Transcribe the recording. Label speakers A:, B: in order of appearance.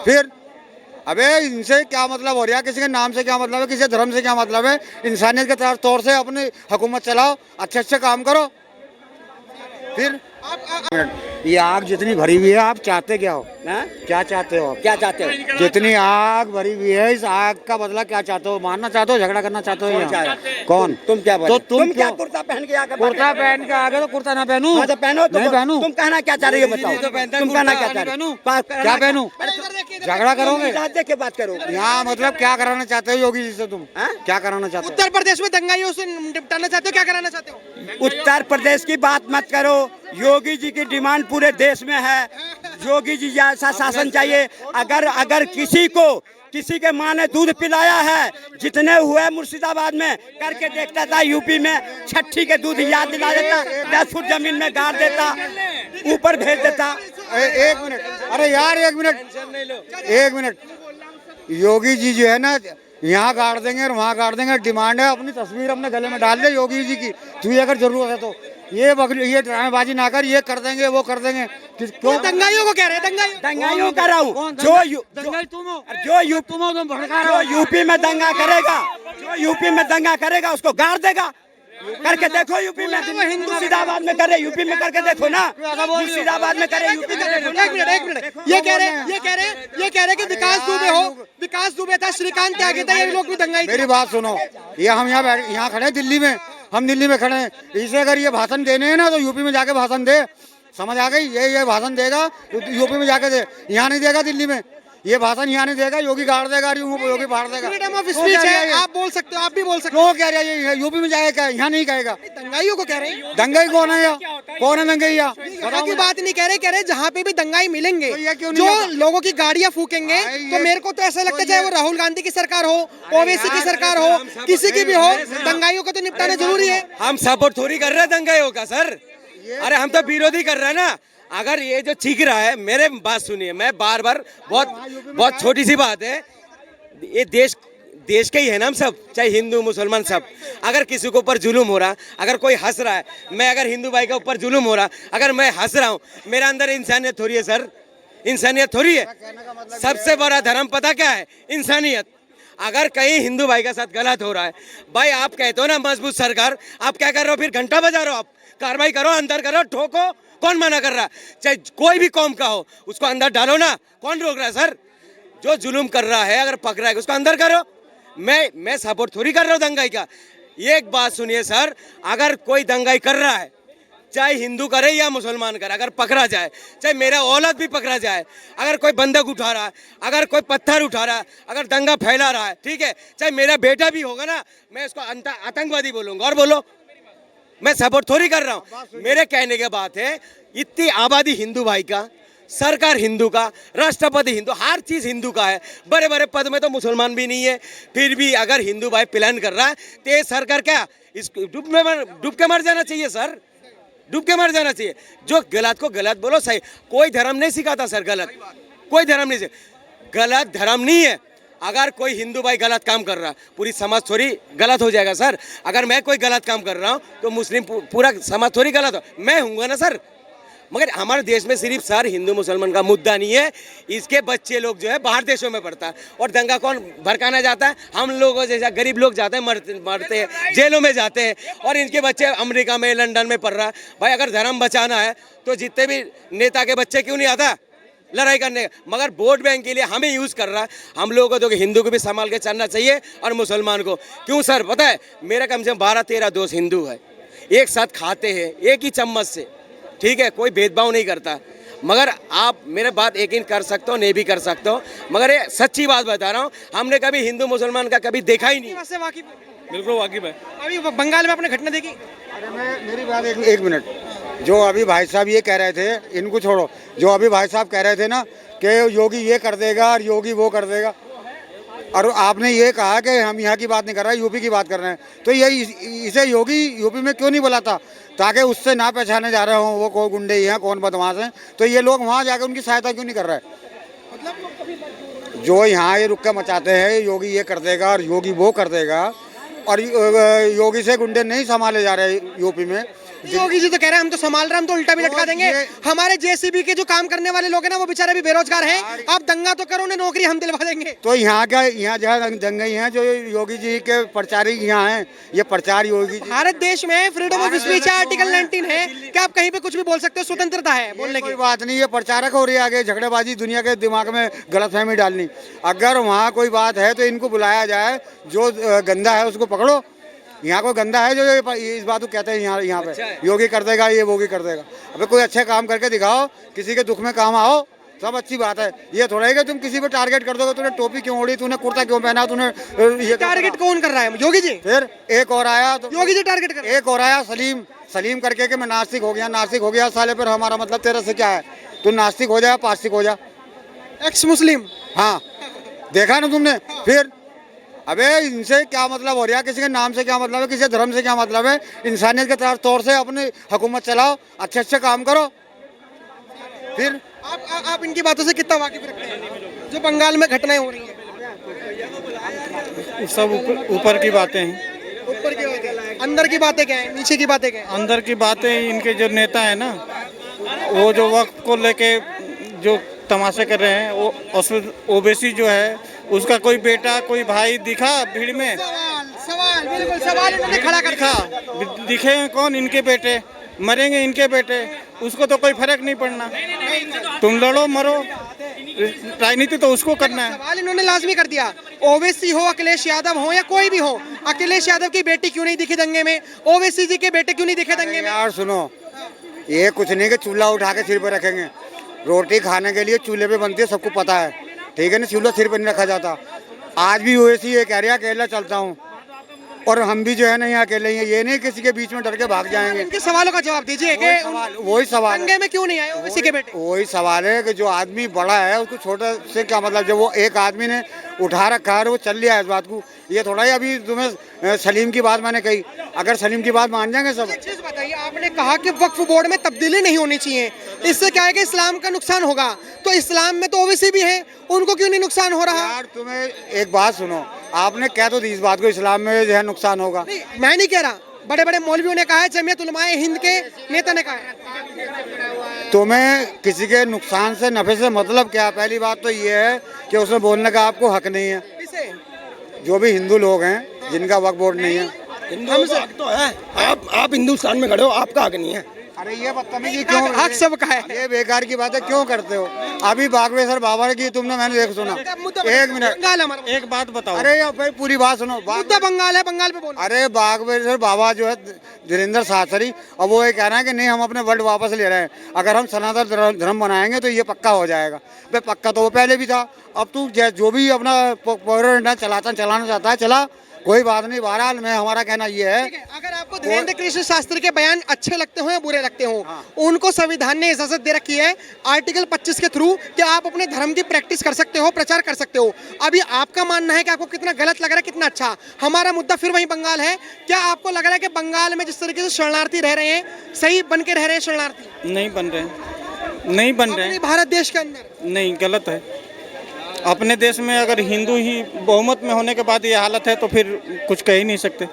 A: फिर अबे इनसे क्या मतलब हो रहा है, किसी के नाम से क्या मतलब है, किसी धर्म से क्या मतलब है। इंसानियत के तौर से अपनी हुकूमत चलाओ, अच्छे अच्छे काम करो। फिर ये आग जितनी भरी हुई है, आप चाहते क्या हो? क्या चाहते हो आप?
B: क्या चाहते हो?
A: जितनी आग भरी हुई है, इस आग का बदला क्या चाहते हो? मारना चाहते हो, झगड़ा करना चाहते हो? यहाँ कौन?
B: तुम क्या बोले?
A: तो
B: तुम क्या
A: क्यों-
B: कुर्ता पहन के आगे
A: कुर्ता पहन के आगे तो कुर्ता ना पहनूं?
B: हाँ, तो पहनो तो
A: नहीं पहनूं।
B: तुम कहना क्या चाह रही हो बताओ? तुम कहना क्या चाह रही हो?
A: क्या पहनूं? झगड़ा करोगे?
B: राज्य की बात करो।
A: यहाँ मतलब क्या कराना चाहते हो योगी जी से? तुम
B: हाँ?
A: क्या कराना चाहते हो?
C: उत्तर प्रदेश में दंगाइयों से निपटाना चाहते हो, क्या कराना चाहते हो?
B: उत्तर प्रदेश की बात मत करो। योगी जी की डिमांड पूरे देश में है। योगी जी जैसा शासन चाहिए। अगर किसी के माँ ने दूध पिलाया है, जितने हुए मुर्शिदाबाद में करके देखता था, यूपी में छठी के दूध याद दिला देता, 10 फुट जमीन में गाड़ देता, ऊपर भेज देता।
A: एक मिनट, अरे यार एक मिनट। योगी जी जो है ना, यहाँ गाड़ देंगे और वहाँ गाड़ देंगे। डिमांड है अपनी तस्वीर अपने गले में डाल दे योगी जी की, तुझे अगर जरूरत है तो। ये ड्रामेबाजी ना कर, ये कर देंगे वो कर देंगे। क्यों
C: दंगाइयों को कह रहे हैं?
B: दंगाइयों कर रहा हूँ। जो यूपी में दंगा करेगा उसको गाड़ देगा। करके देखो यूपी में, मुर्शिदाबाद में करे, यूपी में करके देखो ना। मुर्शिदाबाद में करे, यूपी में देखो ना।
C: एक मिनट, ये कह रहे कि विकास दुबे था, श्रीकांत त्यागी था, ये लोग भी दंगाई।
A: मेरी बात सुनो, ये हम यहाँ खड़े हैं दिल्ली में, हम दिल्ली में खड़े हैं। इसे अगर ये भाषण देने हैं ना तो यूपी में जाके भाषण दे, समझ आ गई? ये भाषण देगा यूपी में जाके दे, यहाँ नहीं देगा दिल्ली में। ये भाषण यहाँ नहीं देगा, योगी गाड़ देगा, योगी फाड़ देगा।
C: फ्रीडम ऑफ स्पीच है, आप बोल सकते हो, आप भी बोल सकते हो।
A: क्यों कह रहा है ये यूपी में जाएगा, यहाँ नहीं कहेगा?
C: दंगाइयों को कह रहे हैं।
A: दंगाई कौन है यहाँ? कौन है दंगाई यहाँ?
C: जगह की बात नहीं कह रहे जहाँ पे भी दंगाई मिलेंगे,
A: तो ये क्यों नहीं
C: जो
A: होगा?
C: लोगों की गाड़ियां फूकेंगे, तो मेरे को तो ऐसा लगता है चाहे वो राहुल गांधी की सरकार हो, ओवैसी की सरकार हो, किसी की भी हो, दंगाइयों को तो निपटाना जरूरी है।
D: हम सपोर्ट थोड़ी कर रहे हैं दंगाइयों का सर। अरे हम तो विरोधी कर रहे हैं ना। अगर ये जो चीख रहा है, मेरे बात सुनिए, मैं बार बहुत छोटी सी बात है, ये देश के ही है ना हम सब, चाहे हिंदू मुसलमान सब। अगर किसी के ऊपर जुल्म हो रहा, अगर कोई हंस रहा है, मैं अगर हिंदू भाई के ऊपर जुल्म हो रहा, अगर मैं हंस रहा हूँ, मेरा अंदर इंसानियत थोड़ी है सर? इंसानियत थोड़ी है? सबसे बड़ा धर्म पता क्या है? इंसानियत। अगर कहीं हिंदू भाई के साथ गलत हो रहा है, भाई आप कहते हो ना मजबूत सरकार, आप क्या कर रहे हो? फिर घंटा बजा रहे हो आप? कार्रवाई करो, अंदर करो, ठोको। कौन मना कर रहा है? चाहे कोई भी कौम का हो, उसको अंदर डालो ना। कौन रोक रहा है सर? जो जुल्म कर रहा है, अगर पकड़ा है उसको अंदर करो। मैं सपोर्ट थोड़ी कर रहा हूँ दंगाई का। ये एक बात सुनिए सर, अगर कोई दंगाई कर रहा है, चाहे हिंदू करे या मुसलमान करे, अगर पकड़ा जाए, चाहे मेरा औलाद भी पकड़ा जाए, अगर कोई बंदूक उठा रहा है, अगर कोई पत्थर उठा रहा है, अगर दंगा फैला रहा है, ठीक है, चाहे मेरा बेटा भी होगा ना, मैं उसको आतंकवादी बोलूंगा। और बोलो, मैं सपोर्ट थोड़ी कर रहा हूँ। मेरे कहने की बात है, इतनी आबादी हिंदू भाई का, सरकार हिंदू का, राष्ट्रपति हिंदू, हर चीज हिंदू का है। बड़े बड़े पद में तो मुसलमान भी नहीं है। फिर भी अगर हिंदू भाई प्लान कर रहा है तो ये सरकार क्या इस डूब के मर जाना चाहिए सर? डूब के मर जाना चाहिए। जो गलत को गलत बोलो, सही। कोई धर्म नहीं सिखाता सर गलत, कोई धर्म नहीं। गलत धर्म नहीं है। अगर कोई हिंदू भाई गलत काम कर रहा, पूरी समाज थोड़ी गलत हो जाएगा सर? अगर मैं कोई गलत काम कर रहा हूँ तो मुस्लिम पूरा समाज थोड़ी गलत हो, मैं हूँगा ना सर। मगर हमारे देश में सिर्फ सर हिंदू मुसलमान का मुद्दा नहीं है, इसके बच्चे लोग जो है बाहर देशों में पढ़ता है। और दंगा कौन भड़काना जाता है? हम लोगों जैसा गरीब लोग जाते हैं, मरते हैं, जेलों में जाते हैं, और इनके बच्चे अमेरिका में, लंदन में पढ़ रहा है। भाई अगर धर्म बचाना है तो जितने भी नेता के बच्चे क्यों नहीं आता लड़ाई करने? मगर वोट बैंक के लिए हमें यूज़ कर रहा है। हम लोगों को तो हिंदू को भी संभाल के चलना चाहिए और मुसलमान को। क्यों सर? पता है मेरा कम से कम 12-13 दोस्त हिंदू है, एक साथ खाते हैं एक ही चम्मच से, ठीक है, कोई भेदभाव नहीं करता। मगर आप मेरे बात यकीन कर सकते हो, नहीं भी कर सकते हो, मगर ये सच्ची बात बता रहा हूँ, हमने कभी हिंदू मुसलमान का कभी देखा ही नहीं।
C: बिल्कुल वाकिफ है। अभी बंगाल में आपने घटना देखी?
A: अरे मेरी बात एक मिनट। जो अभी भाई साहब ये कह रहे थे, इनको छोड़ो, जो अभी भाई साहब कह रहे थे ना कि योगी ये कर देगा और योगी वो कर देगा, और आपने ये कहा कि हम यहाँ की बात नहीं कर रहे हैं, यूपी की बात कर रहे हैं, तो यही इसे योगी यूपी में क्यों नहीं बुलाता ताकि उससे ना पहचाने जा रहे हों वो कौन गुंडे ही हैं, कौन बदमाश हैं? तो ये लोग वहाँ जाकर उनकी सहायता क्यों नहीं कर रहे? जो यहाँ ये रुक के मचाते हैं, योगी ये कर देगा और योगी वो कर देगा, और योगी से गुंडे नहीं संभाले जा रहे यूपी में,
C: योगी जी तो कह रहे हैं हम तो संभाल रहे हैं, हम तो उल्टा भी लटका देंगे। हमारे जेसीबी के जो काम करने वाले लोग हैं ना वो बेचारे भी बेरोजगार हैं, आप दंगा तो करो, उन्हें नौकरी हम दिलवा देंगे।
A: तो यहाँ जो है दंगई हैं जो योगी जी के प्रचारी यहाँ हैं, ये प्रचार योगी जी।
C: भारत देश में फ्रीडम ऑफ स्पीच है, आर्टिकल 19 है, क्या आप कहीं पे कुछ भी बोल सकते हो, स्वतंत्रता है बोलने की?
A: कोई बात नहीं, ये प्रचारक हो रही है आगे झगड़ेबाजी, दुनिया के दिमाग में गलतफहमी डालनी। अगर वहाँ कोई बात है तो इनको बुलाया जाए, जो गंदा है उसको पकड़ो। यहाँ कोई गंदा है जो इस बात को कहते हैं यहाँ पे योगी कर देगा, ये वोगी कर देगा। अबे कोई अच्छे काम करके दिखाओ, किसी के दुख में काम आओ, सब अच्छी बात है। ये थोड़ा है कि तुम किसी पे टारगेट कर दोगे, तूने टोपी क्यों ओढ़ी, तूने कुर्ता क्यों पहना, तूने ये
C: टारगेट कौन कर रहा है? योगी जी।
A: फिर एक और आया तो
C: योगी जी टारगेट कर,
A: एक और आया सलीम करके कि मैं नास्तिक हो गया साले। फिर हमारा मतलब तेरे से क्या है, तू नास्तिक हो जा, पास्तिक हो जा,
C: एक्स मुस्लिम।
A: हाँ देखा ना तुमने। फिर अबे इनसे क्या मतलब हो रहा है, किसी के नाम से क्या मतलब है, किसी धर्म से क्या मतलब है। इंसानियत के तौर से अपनी हुकूमत चलाओ, अच्छे काम करो। फिर
C: आप इनकी बातों से कितना वाकिफ रखते हैं जो बंगाल में घटनाएं हो रही हैं?
E: सब ऊपर की बातें हैं।
C: ऊपर की बातें, अंदर की बातें क्या है, नीचे की बातें क्या है?
E: अंदर की बातें इनके जो नेता है ना, वो जो वक्त को लेके जो तमाशे कर रहे हैं, वो ओबीसी जो है उसका कोई बेटा कोई भाई दिखा भीड़ में?
C: सवाल बिल्कुल सवाल इन्होंने खड़ा कर
E: दिखा, दिखे कौन? इनके बेटे मरेंगे, इनके बेटे, उसको तो कोई फर्क नहीं पड़ना। तुम लड़ो मरो, राजनीति तो उसको करना है।
C: सवाल इन्होंने लाजमी कर दिया, ओवैसी हो, अखिलेश यादव हो या कोई भी हो, अखिलेश यादव की बेटी क्यों नहीं दिखी दंगे में, ओवैसी जी के बेटे क्यों नहीं दिखे दंगे में?
A: यार सुनो, ये कुछ नहीं कि चूल्हा उठा के सिर पे रखेंगे। रोटी खाने के लिए चूल्हे पे बनती है, सबको पता है, ठीक है ना। चूल्हा सिर पे नहीं रखा जाता। आज भी ओवैसी ये कह रहा है अकेला चलता हूँ, और हम भी जो है ना यहाँ अकेले ही हैं। ये नहीं किसी के बीच में डर के भाग जाएंगे।
C: इनके सवालों का जवाब दीजिए कि
A: वही सवाल
C: दंगे में क्यों नहीं आए ओवैसी के बेटे?
A: वही सवाल है कि जो आदमी बड़ा है उसको छोटे से क्या मतलब। जब वो एक आदमी ने उठा रखा है और वो चल लिया है इस बात को, ये थोड़ा ही अभी तुम्हें सलीम की बात मैंने कही, अगर सलीम की बात मान जाएंगे सब।
C: एक चीज बताइए, आपने कहा कि वक्फ बोर्ड में तब्दीली नहीं होनी चाहिए, इससे क्या है कि इस्लाम का नुकसान होगा, तो इस्लाम में तो ओवैसी भी है, उनको क्यों नहीं नुकसान हो रहा?
A: यार तुम्हें एक बात सुनो, आपने कह तो दी इस बात को, इस्लाम में जो है नुकसान होगा।
C: नहीं, मैं नहीं कह रहा, बड़े बड़े मौलवियों ने कहा है, जमीयत उलमाए हिंद के नेता ने कहा है।
A: तुम्हें किसी के नुकसान से नफे से मतलब क्या? पहली बात तो ये है कि उसमें बोलने का आपको हक नहीं है।
C: इसे
A: जो भी हिंदू लोग हैं जिनका वक्फ बोर्ड नहीं है,
D: हिंदुओं का हक तो है। आप हिंदुस्तान में खड़े हो, आपका हक नहीं है।
A: अरे ये बदतमीजी क्यों?
C: हक सबका है।
A: ये बेकार की बातें क्यों करते हो? अभी बागेश्वर बाबा की तुमने मैंने देख सुना। एक मिनट,
C: बंगाल है हमारा।
E: एक बात बताओ।
A: अरे भाई पूरी बात सुनो।
C: मुद्दा बंगाल है, बंगाल पे बोलो।
A: अरे बागेश्वर बाबा जो है धीरेन्द्र शास्त्री, अब वो ये कह रहे हैं कि नहीं हम अपने वर्ल्ड वापस ले रहे हैं, अगर हम सनातन धर्म बनाएंगे तो ये पक्का हो जाएगा। भाई पक्का तो वो पहले भी था, अब तू जो भी अपना प्रोपेगेंडा चलाना चाहता है चला, कोई बात नहीं। बहरहाल मैं हमारा कहना ये है,
C: अगर आपको धीरेन्द्र कृष्ण शास्त्री के बयान अच्छे लगते हो या बुरे लगते हो, उनको संविधान ने इजाजत दे रखी है आर्टिकल 25 के थ्रू कि आप अपने धर्म की प्रैक्टिस कर सकते हो, प्रचार कर सकते हो। अभी आपका मानना है कि आपको कितना गलत लग रहा है, कितना अच्छा? हमारा मुद्दा फिर वही बंगाल है। क्या आपको लग रहा है कि बंगाल में जिस तरीके से शरणार्थी रह रहे हैं, सही बन के रह रहे हैं शरणार्थी?
E: नहीं बन रहे, नहीं बन रहे।
C: भारत देश के अंदर
E: नहीं, गलत है। अपने देश में अगर हिंदू ही बहुमत में होने के बाद ये हालत है तो फिर कुछ कह ही नहीं सकते।